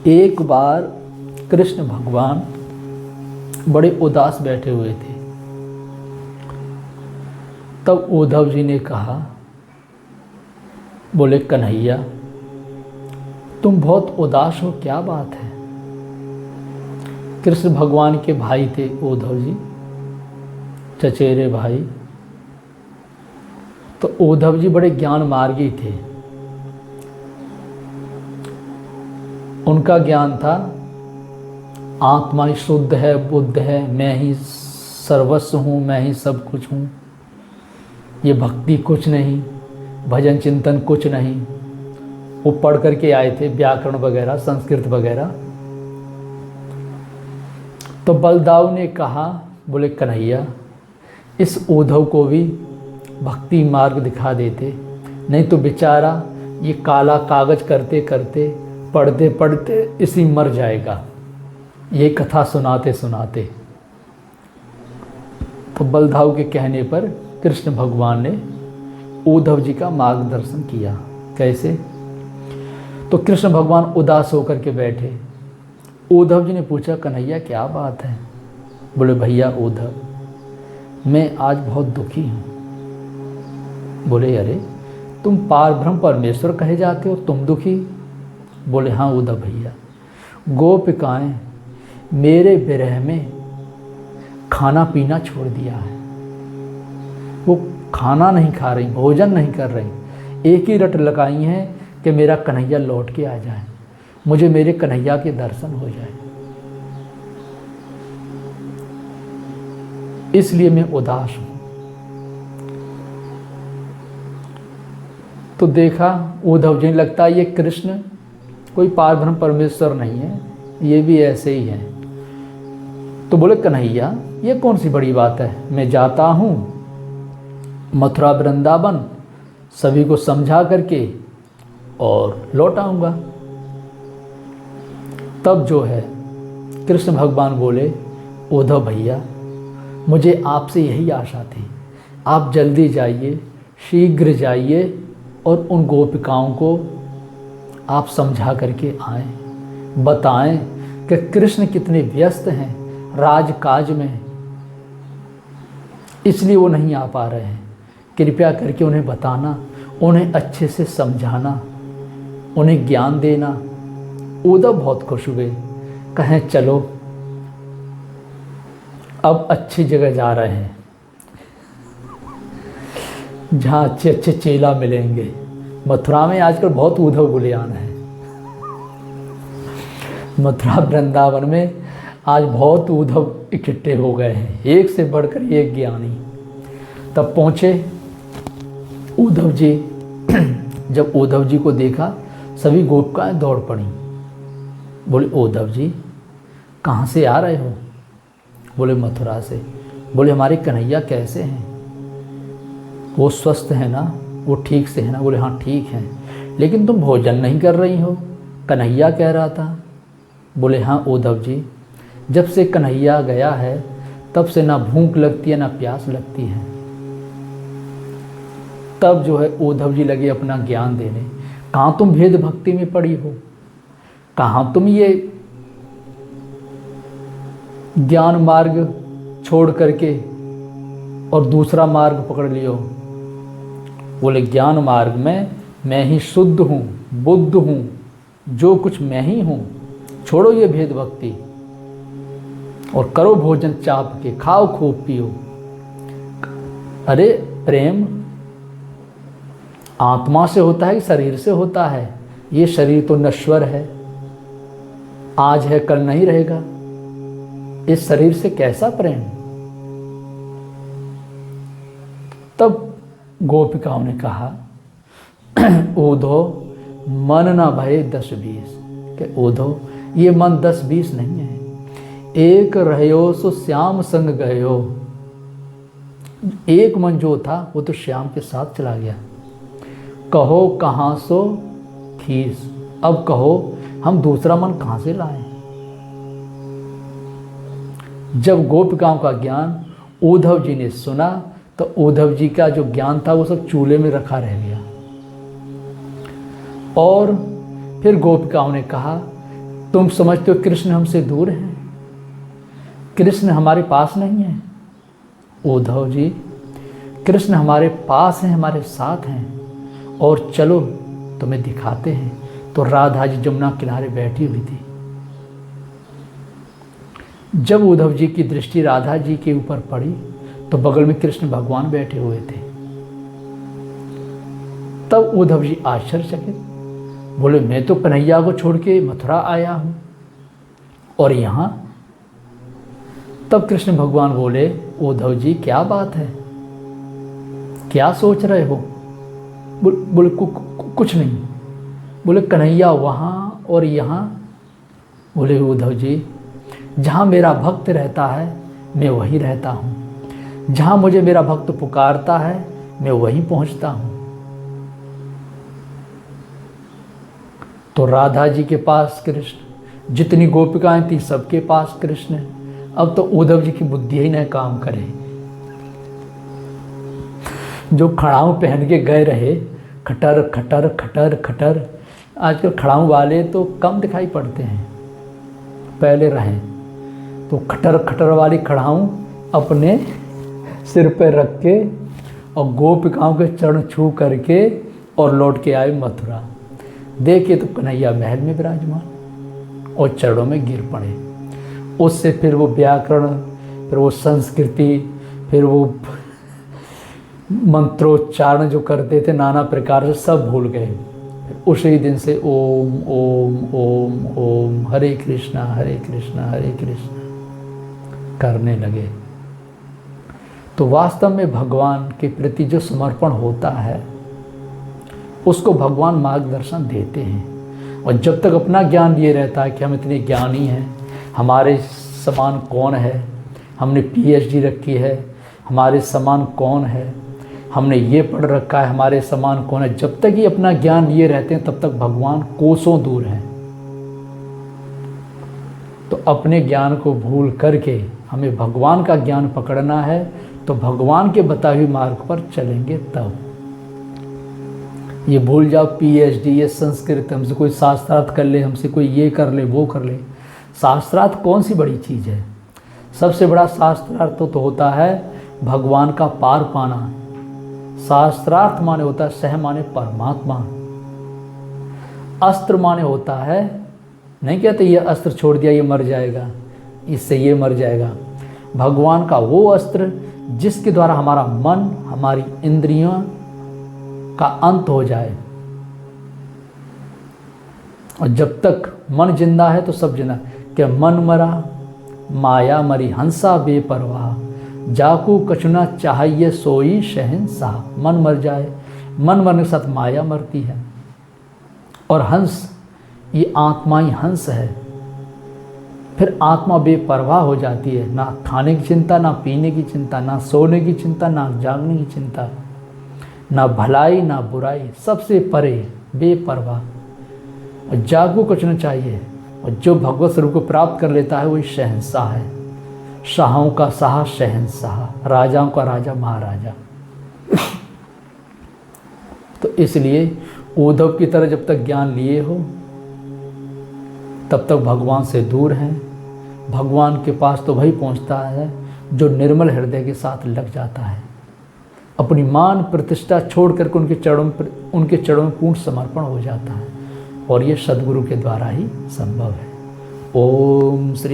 एक बार कृष्ण भगवान बड़े उदास बैठे हुए थे। तब उद्धव जी ने कहा, बोले कन्हैया तुम बहुत उदास हो, क्या बात है। कृष्ण भगवान के भाई थे उद्धव जी, चचेरे भाई। तो उद्धव जी बड़े ज्ञान मार्गी थे। उनका ज्ञान था आत्मा ही शुद्ध है, बुद्ध है, मैं ही सर्वस्व हूँ, मैं ही सब कुछ हूँ, ये भक्ति कुछ नहीं, भजन चिंतन कुछ नहीं। वो पढ़ करके आए थे व्याकरण वगैरह, संस्कृत वगैरह। तो बलदाऊ ने कहा, बोले कन्हैया इस उद्धव को भी भक्ति मार्ग दिखा देते, नहीं तो बेचारा ये काला कागज करते करते, पढ़ते पढ़ते इसी मर जाएगा, ये कथा सुनाते सुनाते। तो बलदाऊ के कहने पर कृष्ण भगवान ने उद्धव जी का मार्गदर्शन किया। कैसे? तो कृष्ण भगवान उदास होकर के बैठे। उद्धव जी ने पूछा, कन्हैया क्या बात है। बोले भैया उद्धव, मैं आज बहुत दुखी हूँ। बोले अरे तुम पार ब्रह्म परमेश्वर कहे जाते हो, तुम दुखी? बोले हाँ उद्धव भैया, गोपिकाएं मेरे विरह में खाना पीना छोड़ दिया है। वो खाना नहीं खा रही, भोजन नहीं कर रही, एक ही रट लगाई हैं कि मेरा कन्हैया लौट के आ जाए, मुझे मेरे कन्हैया के दर्शन हो जाए, इसलिए मैं उदास हूँ। तो देखा उद्धव जी, लगता है ये कृष्ण कोई पार ब्रह्म परमेश्वर नहीं है, ये भी ऐसे ही है। तो बोले कन्हैया ये कौन सी बड़ी बात है, मैं जाता हूँ मथुरा वृंदावन, सभी को समझा करके और लौट आऊँगा। तब जो है कृष्ण भगवान बोले, उद्धव भैया मुझे आपसे यही आशा थी, आप जल्दी जाइए, शीघ्र जाइए और उन गोपिकाओं को आप समझा करके आएं, बताएं कि कृष्ण कितने व्यस्त हैं राजकाज में, इसलिए वो नहीं आ पा रहे हैं। कृपया करके उन्हें बताना, उन्हें अच्छे से समझाना, उन्हें ज्ञान देना। उद्धव बहुत खुश हुए, कहें चलो अब अच्छी जगह जा रहे हैं जहाँ अच्छे अच्छे चेला मिलेंगे। मथुरा में आजकल बहुत उद्धव गुलियान है। मथुरा वृंदावन में आज बहुत उद्धव इकट्ठे हो गए हैं, एक से बढ़कर एक ज्ञानी। तब पहुँचे उद्धव जी। जब उद्धव जी को देखा, सभी गोपिकाएं दौड़ पड़ी। बोले उद्धव जी कहाँ से आ रहे हो? बोले मथुरा से। बोले हमारे कन्हैया कैसे हैं, वो स्वस्थ है ना, वो ठीक से है ना? बोले हाँ ठीक हैं, लेकिन तुम भोजन नहीं कर रही हो, कन्हैया कह रहा था। बोले हाँ उद्धव जी, जब से कन्हैया गया है तब से ना भूख लगती है ना प्यास लगती है। तब जो है उद्धव जी लगे अपना ज्ञान देने, कहाँ तुम भेद भक्ति में पड़ी हो, कहाँ तुम ये ज्ञान मार्ग छोड़ करके और दूसरा मार्ग पकड़ लियो। बोले ज्ञान मार्ग में मैं ही शुद्ध हूँ, बुद्ध हूँ, जो कुछ मैं ही हूँ, छोड़ो ये भेद भक्ति और करो भोजन चाप के, खाओ खूब पियो। अरे प्रेम आत्मा से होता है कि शरीर से होता है? ये शरीर तो नश्वर है, आज है कल नहीं रहेगा, इस शरीर से कैसा प्रेम? तब गोपिकाओं ने कहा, उद्धव मन ना भये 10-20, कि उद्धव ये मन 10-20 नहीं है, एक रहो सो श्याम संग गयो। एक मन जो था वो तो श्याम के साथ चला गया। कहो कहाँ सो खीस, अब कहो हम दूसरा मन कहाँ से लाएं? जब गोपिकाओं का ज्ञान उद्धव जी ने सुना तो उद्धव जी का जो ज्ञान था वो सब चूल्हे में रखा रह गया। और फिर गोपिकाओं ने कहा तुम समझते हो कृष्ण हमसे दूर हैं, कृष्ण हमारे पास नहीं है। उद्धव जी, कृष्ण हमारे पास हैं, हमारे साथ हैं, और चलो तुम्हें दिखाते हैं। तो राधा जी जमुना किनारे बैठी हुई थी। जब उद्धव जी की दृष्टि राधा जी के ऊपर पड़ी तो बगल में कृष्ण भगवान बैठे हुए थे। तब उद्धव जी आश्चर्यचकित बोले, मैं तो कन्हैया को छोड़ के मथुरा आया हूं और यहां। तब कृष्ण भगवान बोले, उद्धव जी क्या बात है, क्या सोच रहे हो? बोले कुछ नहीं। बोले कन्हैया वहां और यहां। बोले उद्धव जी, जहां मेरा भक्त रहता है मैं वहीं रहता हूं, जहां मुझे मेरा भक्त पुकारता है मैं वहीं पहुंचता हूं। तो राधा जी के पास कृष्ण, जितनी गोपिकाएं थी सबके पास कृष्ण। अब तो उद्धव जी की बुद्धि ही न काम करे। जो खड़ाऊ पहन के गए रहे, खटर खटर खटर खटर, आजकल खड़ाऊ वाले तो कम दिखाई पड़ते हैं, पहले रहे तो खटर खटर वाली खड़ाऊ अपने सिर पर रख के और गोपिकाओं के चरण छू करके और लौट के आए मथुरा। देखे तो कन्हैया महल में विराजमान और चरणों में गिर पड़े। उससे फिर वो व्याकरण, फिर वो संस्कृति, फिर वो मंत्रोच्चारण जो करते थे नाना प्रकार से सब भूल गए। उसी दिन से ओम ओम ओम ओम हरे कृष्णा हरे कृष्णा हरे कृष्णा करने लगे। तो वास्तव में भगवान के प्रति जो समर्पण होता है उसको भगवान मार्गदर्शन देते हैं। और जब तक अपना ज्ञान लिए रहता है कि हम इतने ज्ञानी हैं, हमारे समान कौन है, हमने पीएचडी रखी है, हमारे समान कौन है, हमने ये पढ़ रखा है, हमारे समान कौन है, जब तक ये अपना ज्ञान लिए रहते हैं तब तक भगवान कोसों दूर हैं। तो अपने ज्ञान को भूल करके हमें भगवान का ज्ञान पकड़ना है, तो भगवान के बताए हुए मार्ग पर चलेंगे तब। ये भूल जाओ पीएचडी, ये संस्कृत, हमसे कोई शास्त्रार्थ कर ले, हमसे कोई ये कर ले वो कर ले। शास्त्रार्थ कौन सी बड़ी चीज़ है? सबसे बड़ा शास्त्रार्थ तो होता है भगवान का पार पाना। शास्त्रार्थ माने होता है सह माने परमात्मा। अस्त्र माने होता है, नहीं कहते ये अस्त्र छोड़ दिया ये मर जाएगा, इससे ये मर जाएगा। भगवान का वो अस्त्र जिसके द्वारा हमारा मन, हमारी इंद्रियों का अंत हो जाए। और जब तक मन जिंदा है तो सब जिंदा। क्या मन मरा माया मरी हंसा बेपरवाह, जाकू कचुना चाहिए सोई शहंशाह। मन मर जाए, मन मरने के साथ माया मरती है। और हंस, ये आत्मा ही हंस है। फिर आत्मा बेपरवाह हो जाती है, ना खाने की चिंता, ना पीने की चिंता, ना सोने की चिंता, ना जागने की चिंता, ना भलाई ना बुराई, सबसे परे बेपरवाह। और जागू कुछ न चाहिए। और जो भगवत स्वरूप को प्राप्त कर लेता है वही शहंशाह है। शाहों का शाह शहंशाह, राजाओं का राजा महाराजा। तो इसलिए उद्धव की तरह जब तक ज्ञान लिए हो तब तक भगवान से दूर हैं। भगवान के पास तो वही पहुंचता है जो निर्मल हृदय के साथ लग जाता है, अपनी मान प्रतिष्ठा छोड़ करके उनके चरणों में पूर्ण समर्पण हो जाता है। और ये सद्गुरु के द्वारा ही संभव है। ओम श्री